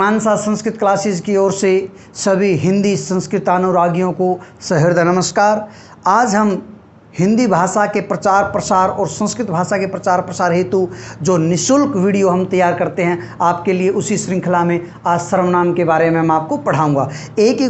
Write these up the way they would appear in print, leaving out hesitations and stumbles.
मानसा Sanskrit classes की ओर से सभी हिंदी संस्कृत अनुरागियों को सहृदय नमस्कार। आज हम हिंदी भाषा के प्रचार प्रसार और संस्कृत भाषा के प्रचार प्रसार हेतु जो निःशुल्क वीडियो हम तैयार करते हैं आपके लिए, उसी श्रृंखला में आज सर्वनाम के बारे में मैं आपको पढ़ाऊंगा। एक ही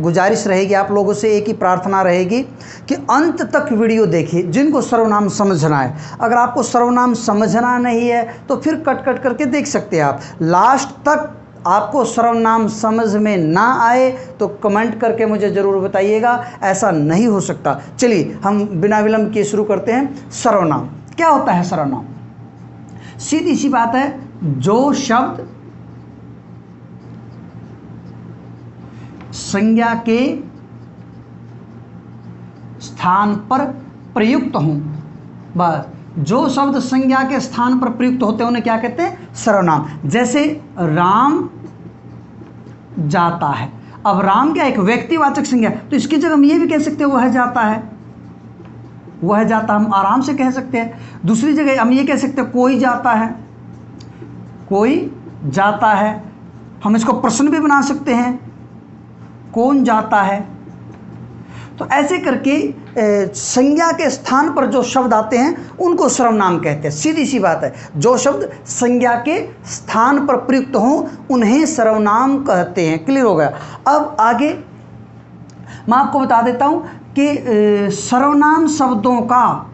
गुजारिश रहेगी आप लोगों से, एक ही प्रार्थना रहेगी कि अंत तक वीडियो देखिए जिनको सर्वनाम समझना है। अगर आपको सर्वनाम समझना नहीं है तो फिर कट कट करके देख सकते हैं आप। लास्ट तक आपको सर्वनाम समझ में ना आए तो कमेंट करके मुझे ज़रूर बताइएगा, ऐसा नहीं हो सकता। चलिए हम बिना विलंब किए शुरू करते हैं। सर्वनाम क्या होता है? सर्वनाम सीधी सी बात है, जो शब्द संज्ञा के स्थान पर प्रयुक्त हों, बस जो शब्द संज्ञा के स्थान पर प्रयुक्त होते हैं उन्हें क्या कहते हैं? सर्वनाम। जैसे राम जाता है। अब राम क्या एक व्यक्तिवाचक संज्ञा, तो इसकी जगह हम ये भी कह सकते हैं वह जाता है। वह जाता हम आराम से कह सकते हैं। दूसरी जगह हम ये कह सकते हैं कोई जाता है। कोई जाता है। हम इसको प्रश्न भी बना सकते हैं, कौन जाता है। तो ऐसे करके संज्ञा के स्थान पर जो शब्द आते हैं उनको सर्वनाम कहते हैं। सीधी सी बात है, जो शब्द संज्ञा के स्थान पर प्रयुक्त हों उन्हें सर्वनाम कहते हैं। क्लियर हो गया? अब आगे मैं आपको बता देता हूं कि सर्वनाम शब्दों का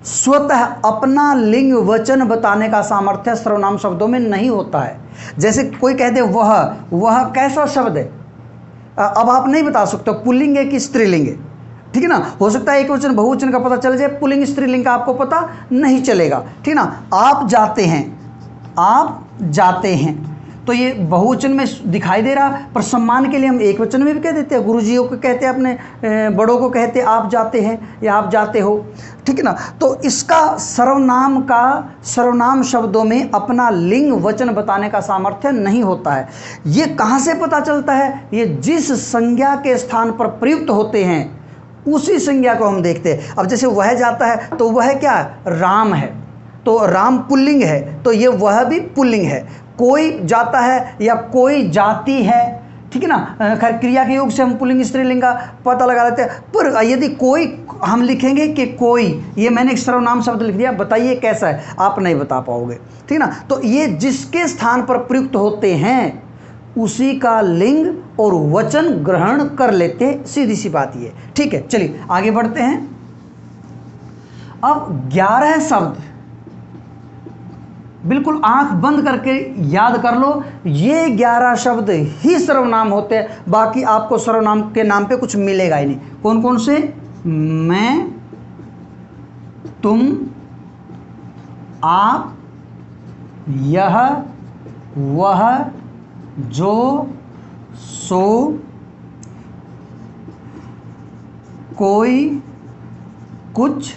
स्वतः अपना लिंग वचन बताने का सामर्थ्य सर्वनाम शब्दों में नहीं होता है। जैसे कोई कह दे वह कैसा शब्द है, अब आप नहीं बता सकते पुल्लिंग है कि स्त्रीलिंग है, ठीक है ना। हो सकता है एक वचन बहुवचन का पता चल जाए, पुल्लिंग स्त्रीलिंग का आपको पता नहीं चलेगा, ठीक ना। आप जाते हैं, आप जाते हैं, तो ये बहुवचन में दिखाई दे रहा, पर सम्मान के लिए हम एक वचन में भी कह देते हैं। गुरुजियों को कहते हैं, अपने बड़ों को कहते हैं आप जाते हैं या आप जाते हो, ठीक है ना। तो इसका सर्वनाम शब्दों में अपना लिंग वचन बताने का सामर्थ्य नहीं होता है। ये कहाँ से पता चलता है? ये जिस संज्ञा के स्थान पर प्रयुक्त होते हैं उसी संज्ञा को हम देखते हैं। अब जैसे वह जाता है तो वह क्या? राम है, तो राम पुल्लिंग है, तो ये वह भी पुल्लिंग है। कोई जाता है या कोई जाती है, ठीक है ना। खैर क्रिया के योग से हम पुल्लिंग स्त्रीलिंग का पता लगा लेते हैं, पर यदि कोई हम लिखेंगे कि कोई, ये मैंने एक सर्वनाम शब्द लिख दिया, बताइए कैसा है? आप नहीं बता पाओगे, ठीक है ना। तो ये जिसके स्थान पर प्रयुक्त होते हैं उसी का लिंग और वचन ग्रहण कर लेते हैं। सीधी सी बात ये, ठीक है। चलिए आगे बढ़ते हैं। अब 11 शब्द बिल्कुल आंख बंद करके याद कर लो, ये 11 शब्द ही सर्वनाम होते हैं, बाकी आपको सर्वनाम के नाम पे कुछ मिलेगा ही नहीं। कौन कौन से? मैं, तुम, आप, यह, वह, जो, सो, कोई, कुछ,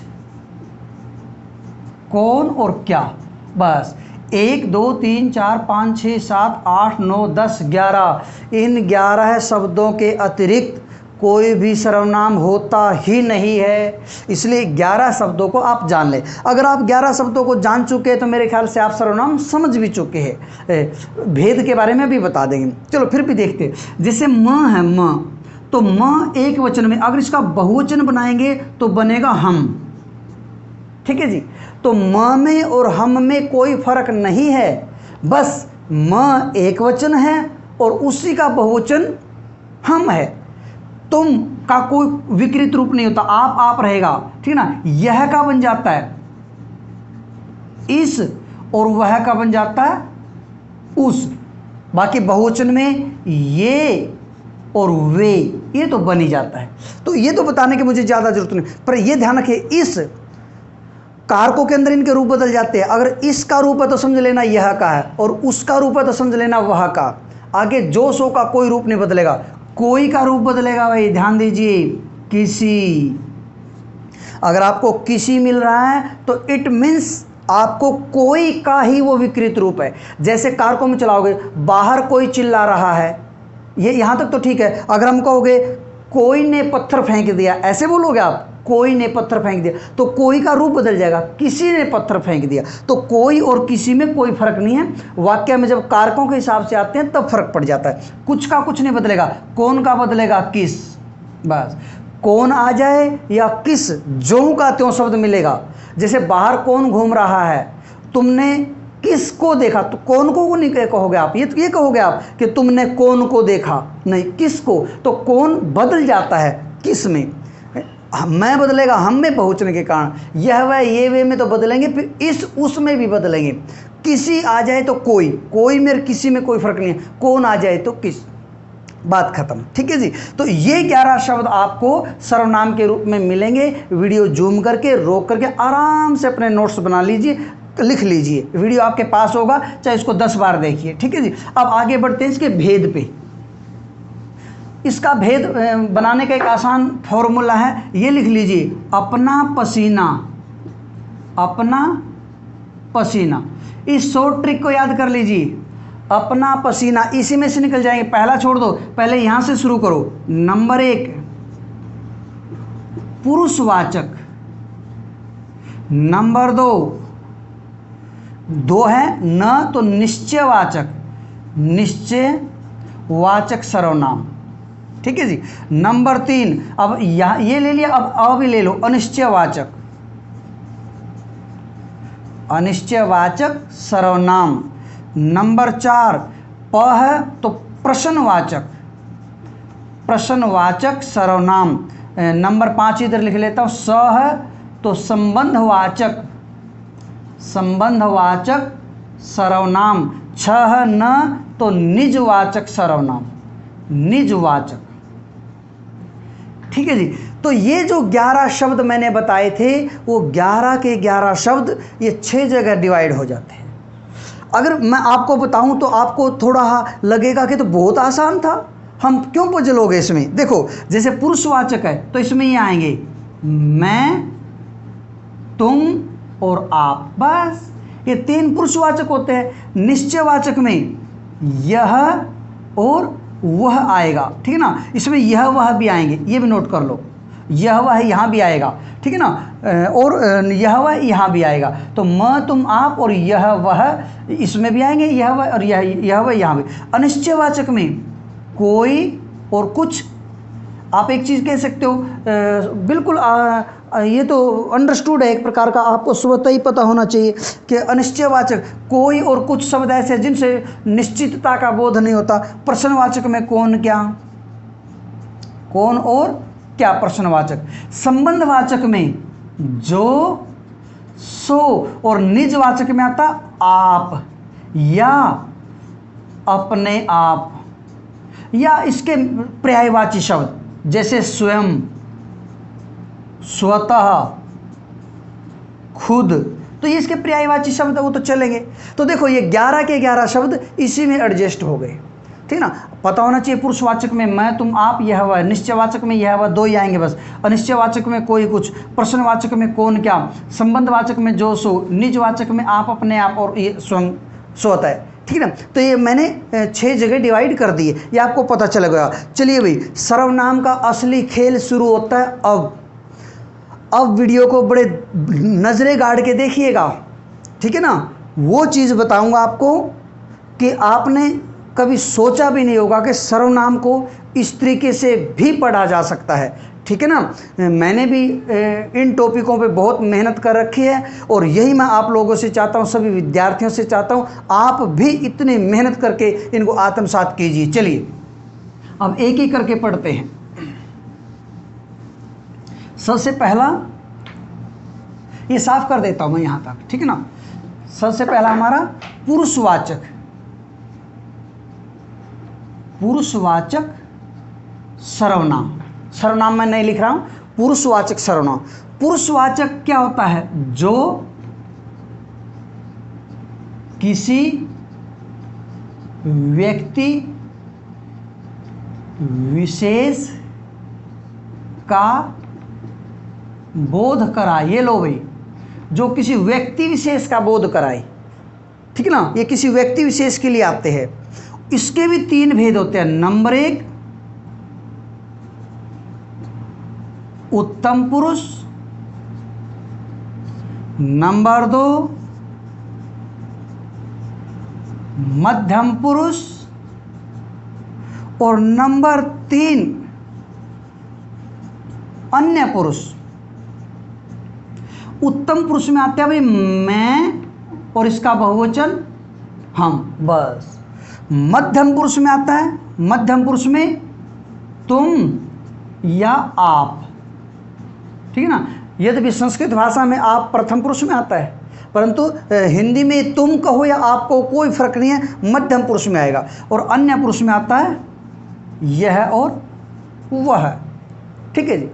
कौन और क्या। बस 1 2 3 4 5 6 7 8 9 10 11, इन 11 शब्दों के अतिरिक्त कोई भी सर्वनाम होता ही नहीं है। इसलिए 11 शब्दों को आप जान लें। अगर आप 11 शब्दों को जान चुके हैं तो मेरे ख्याल से आप सर्वनाम समझ भी चुके हैं। भेद के बारे में भी बता देंगे। चलो फिर भी देखते हैं। जैसे म है, म, तो म एक वचन में, अगर इसका बहुवचन बनाएंगे तो बनेगा हम, ठीक है जी। तो म में और हम में कोई फर्क नहीं है, बस म एक वचन है और उसी का बहुवचन हम है। तुम का कोई विकृत रूप नहीं होता, आप रहेगा, ठीक ना। यह का बन जाता है इस, और वह का बन जाता है उस। बाकी बहुवचन में ये और वे, ये तो बन ही जाता है। तो ये तो बताने की मुझे ज़्यादा जरूरत नहीं, पर ये ध्यान रखिए इस कारकों के अंदर इनके रूप बदल जाते हैं। अगर इसका रूप है तो समझ लेना यह का है, और उसका रूप है तो समझ लेना वह का। आगे जो सो का कोई रूप नहीं बदलेगा, कोई का रूप बदलेगा। भाई ध्यान दीजिए, किसी। अगर आपको किसी मिल रहा है तो इट मीन्स आपको कोई का ही वो विकृत रूप है। जैसे कारकों में चलाओगे, बाहर कोई चिल्ला रहा है, ये यहाँ तक तो ठीक है। अगर हम कहोगे कोई ने पत्थर फेंक दिया, ऐसे बोलोगे आप, कोई ने पत्थर फेंक दिया, तो कोई का रूप बदल जाएगा, किसी ने पत्थर फेंक दिया। तो कोई और किसी में कोई फर्क नहीं है। वाक्य में जब कारकों के हिसाब से आते हैं तब फर्क पड़ जाता है। कुछ का कुछ नहीं बदलेगा, कौन का बदलेगा किस, बस कौन आ जाए या किस, ज्यों का त्यों शब्द मिलेगा। जैसे बाहर कौन घूम रहा है, तुमने किसको देखा, तो कौन को नहीं कहोगे आप, ये कहोगे आप कि तुमने कौन को देखा, नहीं किसको। तो कौन बदल जाता है किस में, मैं बदलेगा हम में पहुंचने के कारण, यह वह ये वे में तो बदलेंगे, फिर इस उस में भी बदलेंगे। किसी आ जाए तो कोई, कोई में किसी में कोई फर्क नहीं है, कौन आ जाए तो किस, बात खत्म। ठीक है जी। तो ये 11 शब्द आपको सर्वनाम के रूप में मिलेंगे। वीडियो जूम करके रोक करके आराम से अपने नोट्स बना लीजिए, लिख लीजिए, वीडियो आपके पास होगा, चाहे इसको 10 बार देखिए। ठीक है जी। अब आगे बढ़ते हैं इसके भेद पे। इसका भेद बनाने का एक आसान फॉर्मूला है, ये लिख लीजिए, अपना पसीना, अपना पसीना। इस शॉर्ट ट्रिक को याद कर लीजिए, अपना पसीना, इसी में से निकल जाएंगे। पहला छोड़ दो, पहले यहां से शुरू करो। नंबर 1 पुरुषवाचक, नंबर 2 है न तो निश्चयवाचक, निश्चयवाचक सर्वनाम। ठीक है जी। नंबर 3, अब ये ले लिया, अब भी ले लो, अनिश्चयवाचक, अनिश्चयवाचक सर्वनाम। नंबर 4 प है तो प्रश्नवाचक, प्रश्नवाचक सर्वनाम। नंबर 5 इधर लिख लेता हूँ, स है तो संबंधवाचक, संबंधवाचक सर्वनाम। 6 है न तो निजवाचक सर्वनाम, निजवाचक। ठीक है जी। तो ये जो 11 शब्द मैंने बताए थे, वो 11 के 11 शब्द ये 6 जगह डिवाइड हो जाते हैं। अगर मैं आपको बताऊं तो आपको थोड़ा लगेगा कि तो बहुत आसान था, हम क्यों पजल हो गए इसमें। देखो, जैसे पुरुषवाचक है तो इसमें ये आएंगे मैं, तुम और आप, बस ये 3 पुरुषवाचक होते हैं। निश्चयवाचक में यह और वह आएगा, ठीक है ना, इसमें यह वह भी आएंगे, ये भी नोट कर लो, यह वह यहाँ भी आएगा, ठीक है ना, और यह वह यहाँ भी आएगा। तो म, तुम, आप और यह वह इसमें भी आएंगे, यह वह और यह वह यहाँ भी। अनिश्चयवाचक में कोई और कुछ, आप एक चीज़ कह सकते हो, बिल्कुल ये तो अंडरस्टूड है एक प्रकार का, आपको स्वतः ही पता होना चाहिए कि अनिश्चयवाचक कोई और कुछ शब्द ऐसे हैं जिनसे निश्चितता का बोध नहीं होता। प्रश्नवाचक में कौन क्या, कौन और क्या प्रश्नवाचक। संबंधवाचक में जो, सो, और निजवाचक में आता आप या अपने आप, या इसके पर्यायवाची शब्द जैसे स्वयं, स्वतः, खुद, तो ये इसके पर्यायवाची शब्द वो तो चलेंगे। तो देखो ये 11 के 11 शब्द इसी में एडजस्ट हो गए, ठीक ना। पता होना चाहिए पुरुषवाचक में मैं, तुम, आप, यह वह, निश्चयवाचक में यह वह 2 ही आएंगे बस, अनिश्चयवाचक में कोई कुछ, प्रश्नवाचक में कौन क्या, संबंधवाचक में जो सो, निजवाचक में आप, अपने आप, और ये स्वयं, स्वतः है, ठीक है ना। तो ये मैंने 6 जगह डिवाइड कर दिए, ये आपको पता चल गया। चलिए भाई, सर्वनाम का असली खेल शुरू होता है अब वीडियो को बड़े नज़रें गाड़ के देखिएगा, ठीक है ना। वो चीज़ बताऊंगा आपको कि आपने कभी सोचा भी नहीं होगा कि सर्वनाम को इस तरीके से भी पढ़ा जा सकता है, ठीक है ना। मैंने भी इन टॉपिकों पे बहुत मेहनत कर रखी है, और यही मैं आप लोगों से चाहता हूँ, सभी विद्यार्थियों से चाहता हूँ, आप भी इतनी मेहनत करके इनको आत्मसात कीजिए। चलिए अब एक एक करके पढ़ते हैं। सबसे पहला ये साफ कर देता हूँ मैं यहाँ तक, ठीक है ना। सबसे पहला हमारा पुरुषवाचक, पुरुषवाचक सर्वनाम। सर्वनाम मैं नहीं लिख रहा हूँ, पुरुषवाचक सर्वनाम। पुरुषवाचक क्या होता है, जो किसी व्यक्ति विशेष का बोध कराए। ये लो भाई, जो किसी व्यक्ति विशेष का बोध कराए, ठीक है ना। ये किसी व्यक्ति विशेष के लिए आते हैं। इसके भी 3 भेद होते हैं। नंबर 1 उत्तम पुरुष, नंबर 2 मध्यम पुरुष, और नंबर 3 अन्य पुरुष। उत्तम पुरुष में आते हैं भाई मैं और इसका बहुवचन हम, बस। मध्यम पुरुष में आता है, मध्यम पुरुष में तुम या आप, ठीक है ना। यद्यपि संस्कृत भाषा में आप प्रथम पुरुष में आता है, परंतु हिंदी में तुम कहो या आप कहो कोई फर्क नहीं है, मध्यम पुरुष में आएगा। और अन्य पुरुष में आता है यह और वह, ठीक है जी।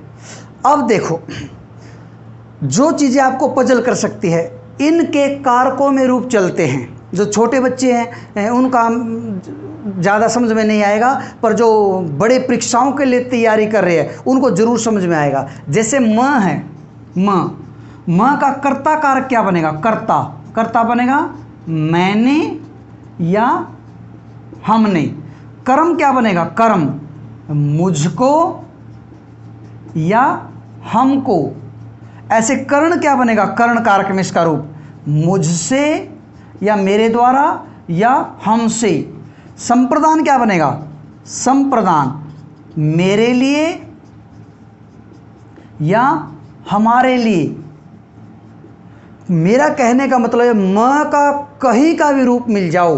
अब देखो, जो चीज़ें आपको पजल कर सकती है इनके कारकों में रूप चलते हैं। जो छोटे बच्चे हैं उनका ज़्यादा समझ में नहीं आएगा, पर जो बड़े परीक्षाओं के लिए तैयारी कर रहे हैं उनको ज़रूर समझ में आएगा। जैसे म है, म का कर्ता कारक क्या बनेगा? कर्ता बनेगा मैंने या हमने। कर्म क्या बनेगा? कर्म मुझको या हमको। ऐसे कर्ण क्या बनेगा? कर्ण कारक में इसका रूप मुझसे या मेरे द्वारा या हमसे। संप्रदान क्या बनेगा? संप्रदान मेरे लिए या हमारे लिए। मेरा कहने का मतलब है म का कहीं का भी रूप मिल जाओ,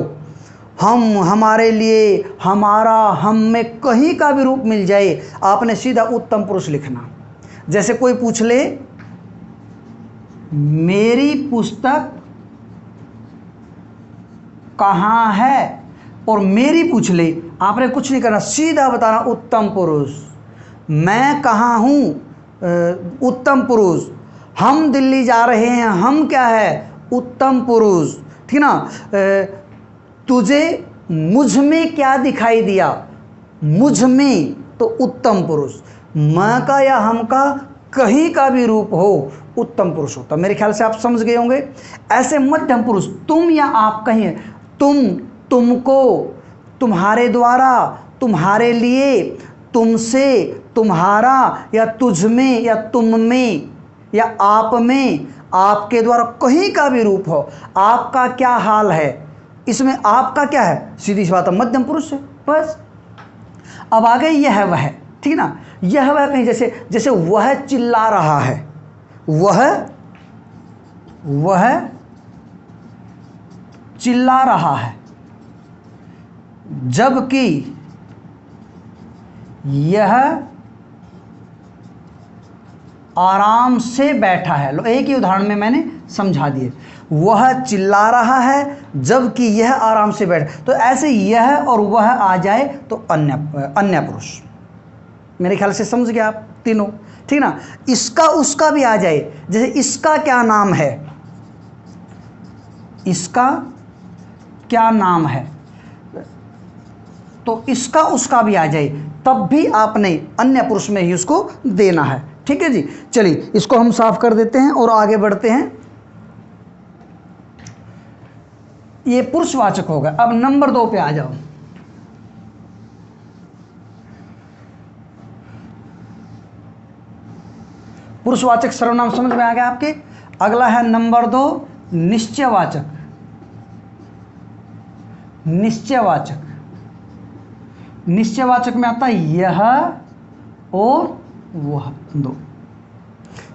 हम, हमारे लिए, हमारा, हम में कहीं का भी रूप मिल जाए, आपने सीधा उत्तम पुरुष लिखना। जैसे कोई पूछ ले मेरी पुस्तक कहाँ है, और मेरी पूछ ले, आपने कुछ नहीं करना, सीधा बताना उत्तम पुरुष। मैं कहाँ हूँ? उत्तम पुरुष। हम दिल्ली जा रहे हैं, हम क्या है? उत्तम पुरुष, ठीक ना। तुझे मुझ में क्या दिखाई दिया? मुझ में, तो उत्तम पुरुष। मैं का या हम का कहीं का भी रूप हो उत्तम पुरुष होता। मेरे ख्याल से आप समझ गए होंगे। ऐसे मध्यम पुरुष तुम या आप कहीं, तुम, तुमको, तुम्हारे द्वारा, तुम्हारे लिए, तुमसे, तुम्हारा, या तुझ में या तुम में या आप में, आपके द्वारा, कहीं का भी रूप हो। आपका क्या हाल है, इसमें आपका क्या है? सीधी सी बात है मध्यम पुरुष है, बस। अब आ गए यह वह, ठीक ना। यह वह कहीं जैसे वह चिल्ला रहा है, वह चिल्ला रहा है, जबकि यह आराम से बैठा है। लो, एक ही उदाहरण में मैंने समझा दिए। वह चिल्ला रहा है जबकि यह आराम से बैठा। तो ऐसे यह और वह आ जाए तो अन्य पुरुष। मेरे ख्याल से समझ गए आप तीनों, ठीक ना। इसका उसका भी आ जाए, जैसे इसका क्या नाम है, इसका क्या नाम है, तो इसका उसका भी आ जाए, तब भी आपने अन्य पुरुष में ही उसको देना है, ठीक है जी। चलिए इसको हम साफ कर देते हैं और आगे बढ़ते हैं। ये पुरुषवाचक होगा। अब नंबर 2 पे आ जाओ। पुरुषवाचक सर्वनाम समझ में आ गया आपके। अगला है नंबर 2 निश्चयवाचक। निश्चयवाचक में आता है यह और वह, दो।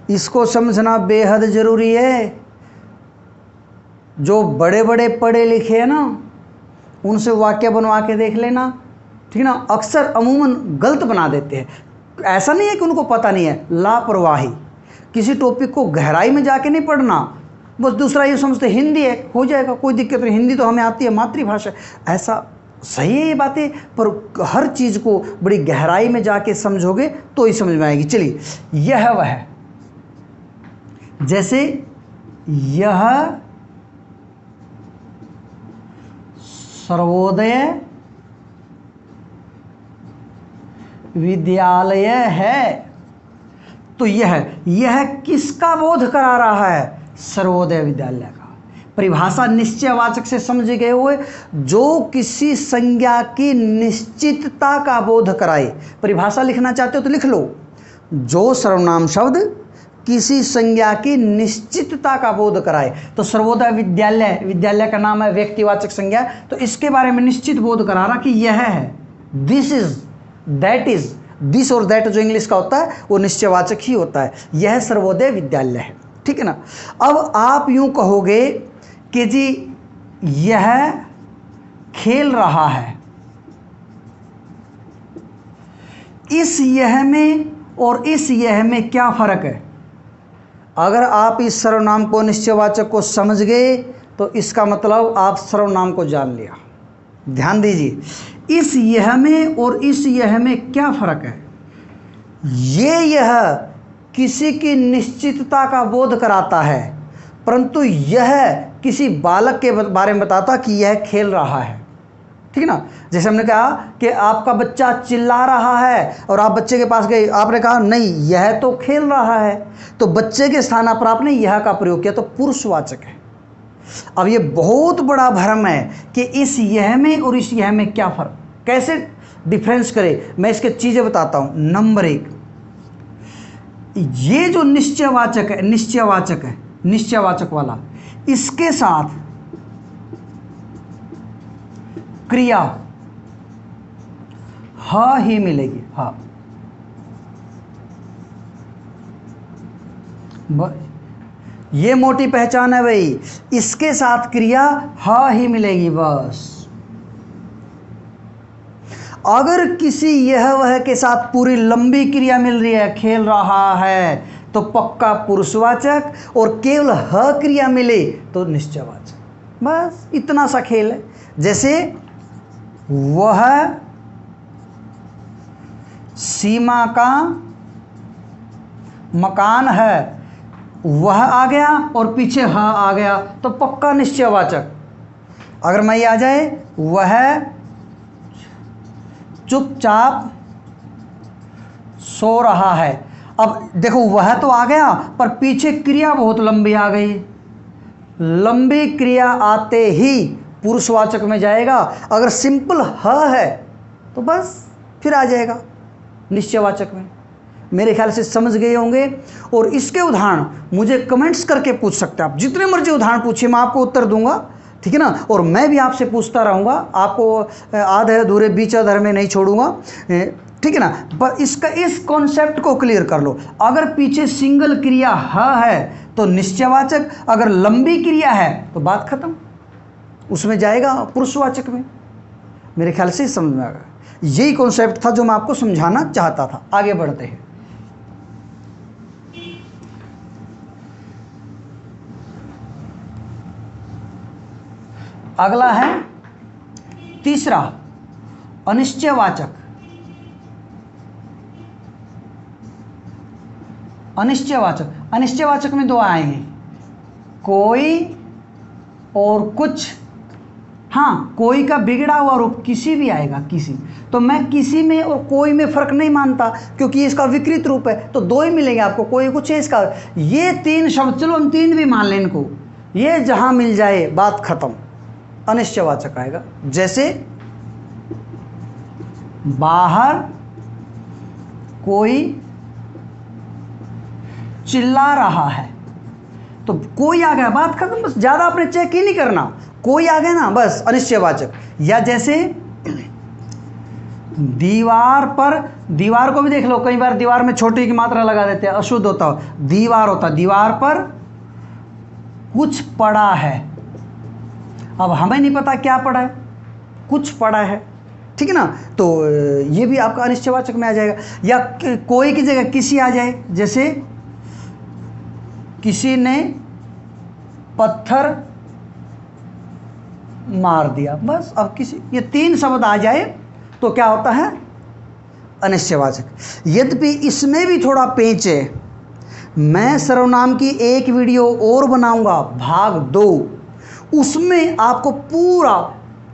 इसको समझना बेहद जरूरी है। जो बड़े बड़े पढ़े लिखे हैं ना, उनसे वाक्य बनवा के देख लेना, ठीक ना। अक्सर अमूमन गलत बना देते हैं। ऐसा नहीं है कि उनको पता नहीं है, लापरवाही। किसी टॉपिक को गहराई में जाके नहीं पढ़ना, बस दूसरा ये समझते हिंदी है, हो जाएगा, कोई दिक्कत नहीं, हिंदी तो हमें आती है, मातृभाषा। ऐसा सही है ये बातें, पर हर चीज़ को बड़ी गहराई में जाके समझोगे तो ही समझ में आएगी। चलिए यह वह, जैसे यह सर्वोदय विद्यालय है, तो यह किसका बोध करा रहा है? सर्वोदय विद्यालय का। परिभाषा निश्चयवाचक से समझे गए हुए, जो किसी संज्ञा की निश्चितता का बोध कराए। परिभाषा लिखना चाहते हो तो लिख लो। जो सर्वनाम शब्द किसी संज्ञा की निश्चितता का बोध कराए। तो सर्वोदय विद्यालय, विद्यालय का नाम है, व्यक्तिवाचक संज्ञा, तो इसके बारे में निश्चित बोध करा रहा कि यह है, this is, that is, this और दैट जो इंग्लिश का होता है वो निश्चयवाचक ही होता है। यह सर्वोदय विद्यालय है, ठीक है ना। अब आप यूं कहोगे कि जी यह खेल रहा है, इस यह में और इस यह में क्या फर्क है? अगर आप इस सर्वनाम को, निश्चयवाचक को समझ गए तो इसका मतलब आप सर्वनाम को जान लिया। ध्यान दीजिए, इस यह में और इस यह में क्या फर्क है? यह किसी की निश्चितता का बोध कराता है, परंतु यह किसी बालक के बारे में बताता कि यह खेल रहा है, ठीक है ना। जैसे हमने कहा कि आपका बच्चा चिल्ला रहा है और आप बच्चे के पास गए, आपने कहा नहीं यह तो खेल रहा है, तो बच्चे के स्थान पर आपने यह का प्रयोग किया, तो पुरुषवाचक है। अब ये बहुत बड़ा भ्रम है कि इस यह में और इस यह में क्या फर्क, कैसे डिफरेंस करें, मैं इसके चीज़ें बताता हूँ। नंबर 1, ये जो निश्चयवाचक है, निश्चयवाचक है, निश्चयवाचक वाला, इसके साथ क्रिया हा ही मिलेगी, हा। ये मोटी पहचान है भाई, इसके साथ क्रिया हा ही मिलेगी बस। अगर किसी यह वह के साथ पूरी लंबी क्रिया मिल रही है, खेल रहा है, तो पक्का पुरुषवाचक, और केवल ह क्रिया मिले तो निश्चयवाचक। बस इतना सा खेल है। जैसे वह सीमा का मकान है, वह आ गया और पीछे ह आ गया तो पक्का निश्चयवाचक। अगर मैं ये आ जाए, वह चुपचाप सो रहा है, अब देखो वह तो आ गया पर पीछे क्रिया बहुत लंबी आ गई, लंबी क्रिया आते ही पुरुषवाचक में जाएगा। अगर सिंपल ह है तो बस फिर आ जाएगा निश्चयवाचक में। मेरे ख्याल से समझ गए होंगे। और इसके उदाहरण मुझे कमेंट्स करके पूछ सकते हैं आप, जितने मर्जी उदाहरण पूछिए, मैं आपको उत्तर दूंगा, ठीक है ना। और मैं भी आपसे पूछता रहूँगा, आपको आधे अधूरे बीच अधर में नहीं छोड़ूंगा, ठीक है ना। पर इसका इस कॉन्सेप्ट को क्लियर कर लो। अगर पीछे सिंगल क्रिया ह है तो निश्चयवाचक, अगर लंबी क्रिया है तो बात खत्म, उसमें जाएगा पुरुषवाचक में। मेरे ख्याल से समझ में आ गया। यही कॉन्सेप्ट था जो मैं आपको समझाना चाहता था। आगे बढ़ते हैं। अगला है तीसरा, अनिश्चयवाचक। अनिश्चयवाचक, अनिश्चयवाचक में दो आएंगे, कोई और कुछ। हाँ, कोई का बिगड़ा हुआ रूप किसी भी आएगा, किसी। तो मैं किसी में और कोई में फ़र्क नहीं मानता, क्योंकि इसका विकृत रूप है, तो दो ही मिलेंगे आपको, कोई कुछ है इसका। ये तीन शब्द, चलो हम तीन भी मान लें इनको, ये जहाँ मिल जाए बात खत्म, अनिश्चयवाचक आएगा। जैसे बाहर कोई चिल्ला रहा है, तो कोई आ गया, बात खत्म, बस ज़्यादा आपने चेक ही नहीं करना, कोई आ गया ना, बस अनिश्चयवाचक। या जैसे दीवार पर, दीवार को भी देख लो, कई बार दीवार में छोटी की मात्रा लगा देते हैं, अशुद्ध होता हो, दीवार होता, दीवार पर कुछ पड़ा है। अब हमें नहीं पता क्या पड़ा है, कुछ पड़ा है, ठीक है ना। तो ये भी आपका अनिश्चयवाचक में आ जाएगा। या कोई की जगह किसी आ जाए, जैसे किसी ने पत्थर मार दिया, बस। अब किसी, ये तीन शब्द आ जाए तो क्या होता है, अनिश्चयवाचक। यद्यपि इसमें भी थोड़ा पेंच है, मैं सर्वनाम की एक वीडियो और बनाऊंगा, भाग 2, उसमें आपको पूरा,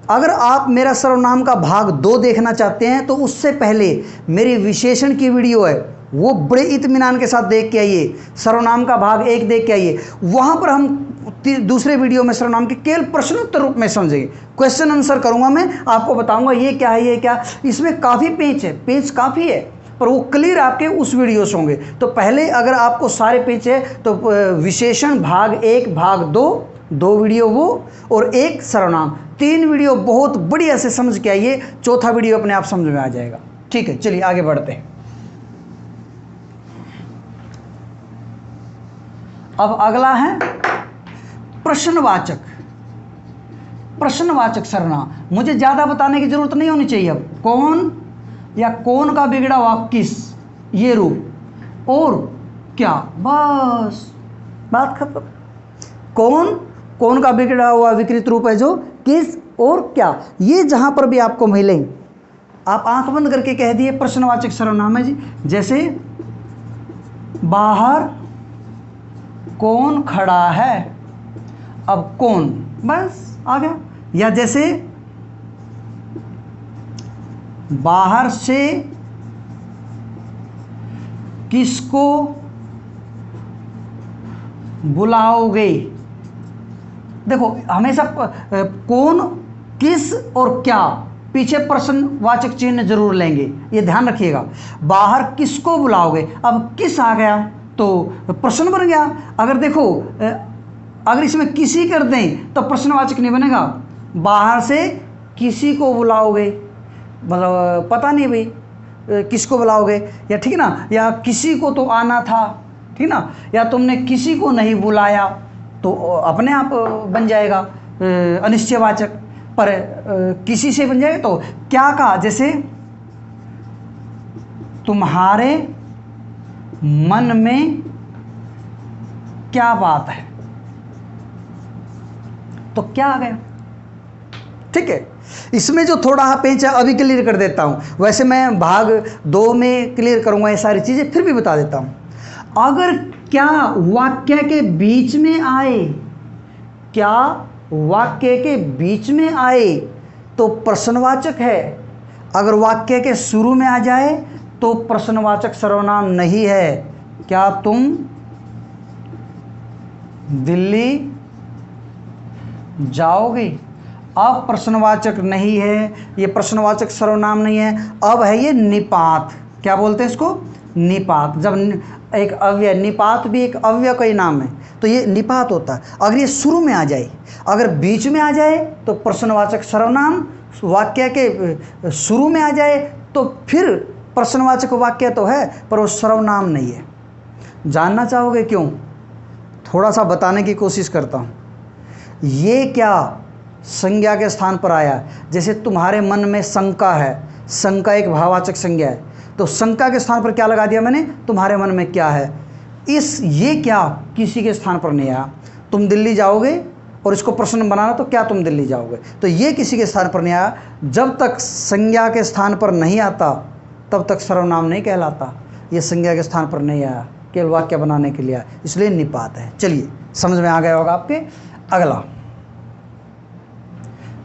अगर आप मेरा सर्वनाम का भाग 2 देखना चाहते हैं तो उससे पहले मेरी विशेषण की वीडियो है, वो बड़े इत्मीनान के साथ देख के आइए। सर्वनाम का भाग 1 देख के आइए, वहाँ पर हम दूसरे वीडियो में सर्वनाम के केवल प्रश्नोत्तर रूप में समझेंगे, क्वेश्चन आंसर करूँगा, मैं आपको बताऊँगा ये क्या है, ये क्या। इसमें काफ़ी पेंच है, पेंच काफ़ी है, पर वो क्लियर आपके उस वीडियो से होंगे। तो पहले अगर आपको सारे पेज है तो विशेषण भाग 1 भाग 2 वीडियो वो और 1 सर्वनाम, 3 वीडियो बहुत बढ़िया से समझ के आइए, चौथा वीडियो अपने आप समझ में आ जाएगा। ठीक है, चलिए आगे बढ़ते हैं। अब अगला है प्रश्नवाचक। प्रश्नवाचक सर्वनाम, मुझे ज़्यादा बताने की जरूरत नहीं होनी चाहिए। अब कौन या कौन का बिगड़ा हुआ किस, ये रूप और क्या, बस बात खत्म। कौन का बिगड़ा हुआ विकृत रूप है जो किस और क्या, ये जहां पर भी आपको मिले आप आंख बंद करके कह दिए प्रश्नवाचक सर्वनाम है जी। जैसे बाहर कौन खड़ा है, अब कौन, बस आ गया। या जैसे बाहर से किसको बुलाओगे, देखो हमेशा कौन, किस और क्या पीछे प्रश्नवाचक चिन्ह जरूर लेंगे, ये ध्यान रखिएगा। बाहर किसको बुलाओगे, अब किस आ गया तो प्रश्न बन गया। अगर देखो अगर इसमें किसी कर दें तो प्रश्नवाचक नहीं बनेगा। बाहर से किसी को बुलाओगे, मतलब पता नहीं भाई किसको बुलाओगे, या ठीक है ना, या किसी को तो आना था, ठीक ना, या तुमने किसी को नहीं बुलाया तो अपने आप बन जाएगा अनिश्चयवाचक। पर किसी से बन जाएगा तो क्या का, जैसे तुम्हारे मन में क्या बात है, तो क्या आ गया। ठीक है, इसमें जो थोड़ा पेंच है अभी क्लियर कर देता हूं, वैसे मैं भाग 2 में क्लियर करूंगा ये सारी चीजें, फिर भी बता देता हूं। अगर क्या वाक्य के बीच में आए, क्या वाक्य के बीच में आए तो प्रश्नवाचक है। अगर वाक्य के शुरू में आ जाए तो प्रश्नवाचक सर्वनाम नहीं है। क्या तुम दिल्ली जाओगे, अब प्रश्नवाचक नहीं है, ये प्रश्नवाचक सर्वनाम नहीं है, अब है ये निपात। क्या बोलते हैं इसको, निपात। जब एक अव्यय, निपात भी एक अव्यय का ही नाम है, तो ये निपात होता है। अगर ये शुरू में आ जाए, अगर बीच में आ जाए तो प्रश्नवाचक सर्वनाम, वाक्य के शुरू में आ जाए तो फिर प्रश्नवाचक वाक्य तो है पर वो सर्वनाम नहीं है। जानना चाहोगे क्यों, थोड़ा सा बताने की कोशिश करता हूँ। ये क्या संज्ञा के स्थान पर आया, जैसे तुम्हारे मन में शंका है, शंका एक भाववाचक संज्ञा है, तो शंका के स्थान पर क्या लगा दिया मैंने, तुम्हारे मन में क्या है। ये क्या किसी के स्थान पर नहीं आया। तुम दिल्ली जाओगे और इसको प्रश्न बनाना तो क्या तुम दिल्ली जाओगे, तो ये किसी के स्थान पर नहीं आया। जब तक संज्ञा के स्थान पर नहीं आता तब तक सर्वनाम नहीं कहलाता। ये संज्ञा के स्थान पर नहीं आया, केवल वाक्य बनाने के लिए आया, इसलिए निपात है। चलिए समझ में आ गया होगा आपके। अगला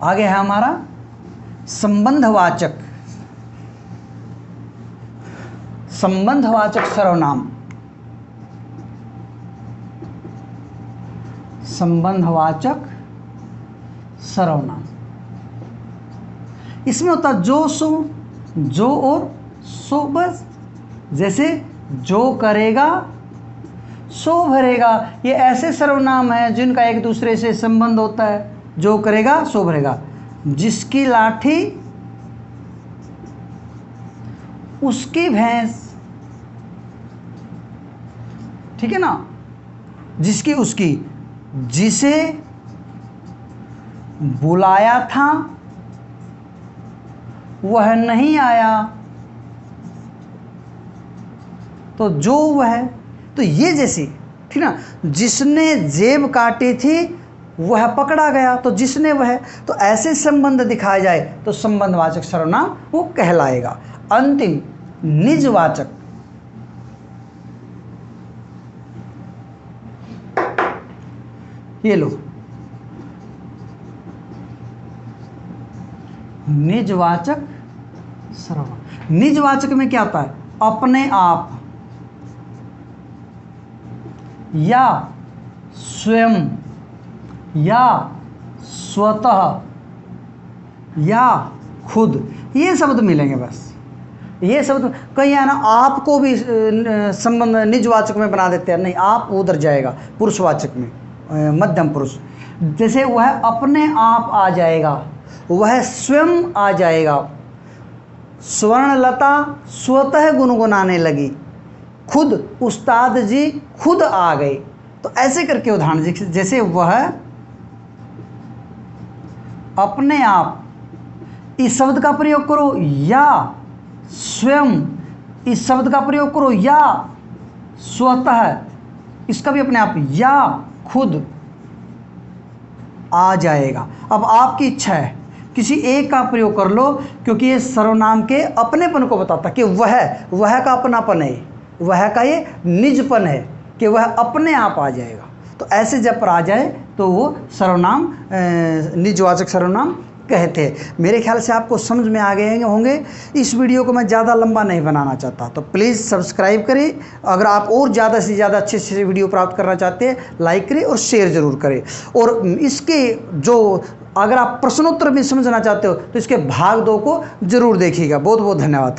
आगे है हमारा संबंधवाचक। संबंधवाचक सर्वनाम, संबंधवाचक सर्वनाम, इसमें होता जो सो, जो और सो, बस। जैसे जो करेगा सो भरेगा, ये ऐसे सर्वनाम हैं जिनका एक दूसरे से संबंध होता है। जो करेगा सो भरेगा। जिसकी लाठी उसकी भैंस, ठीक है ना, जिसकी उसकी। जिसे बुलाया था वह नहीं आया तो जो वह, तो ये जैसी, ठीक ना, जिसने जेब काटी थी वह पकड़ा गया, तो जिसने वह, तो ऐसे संबंध दिखाया जाए तो संबंधवाचक सर्वनाम वो कहलाएगा। अंतिम निजवाचक, ये लो, निजवाचक सर्वनाम। निजवाचक में क्या आता है, अपने आप या स्वयं या स्वतः या खुद, ये शब्द मिलेंगे बस। ये शब्द कहीं है ना आपको भी संबंध निजवाचक में बना देते हैं, नहीं आप उधर जाएगा पुरुषवाचक में, मध्यम पुरुष। जैसे वह अपने आप आ जाएगा, वह स्वयं आ जाएगा, स्वर्णलता स्वतः गुनगुनाने लगी, खुद उस्ताद जी खुद आ गए। तो ऐसे करके उदाहरण, जैसे वह अपने आप, इस शब्द का प्रयोग करो, या स्वयं इस शब्द का प्रयोग करो, या स्वतः इसका भी अपने आप, या खुद आ जाएगा। अब आपकी इच्छा है किसी एक का प्रयोग कर लो, क्योंकि ये सर्वनाम के अपनेपन को बताता कि वह का अपनापन है, वह का ये निजपन है कि वह अपने आप आ जाएगा। तो ऐसे जब पर आ जाए तो वो सर्वनाम निजवाचक सर्वनाम कहते हैं। मेरे ख्याल से आपको समझ में आ गए होंगे। इस वीडियो को मैं ज़्यादा लंबा नहीं बनाना चाहता, तो प्लीज़ सब्सक्राइब करें। अगर आप और ज़्यादा से ज़्यादा अच्छे से वीडियो प्राप्त करना चाहते हैं, लाइक करें और शेयर ज़रूर करें। और इसके जो अगर आप प्रश्नोत्तर भी समझना चाहते हो तो इसके भाग 2 को ज़रूर देखिएगा। बहुत बहुत धन्यवाद।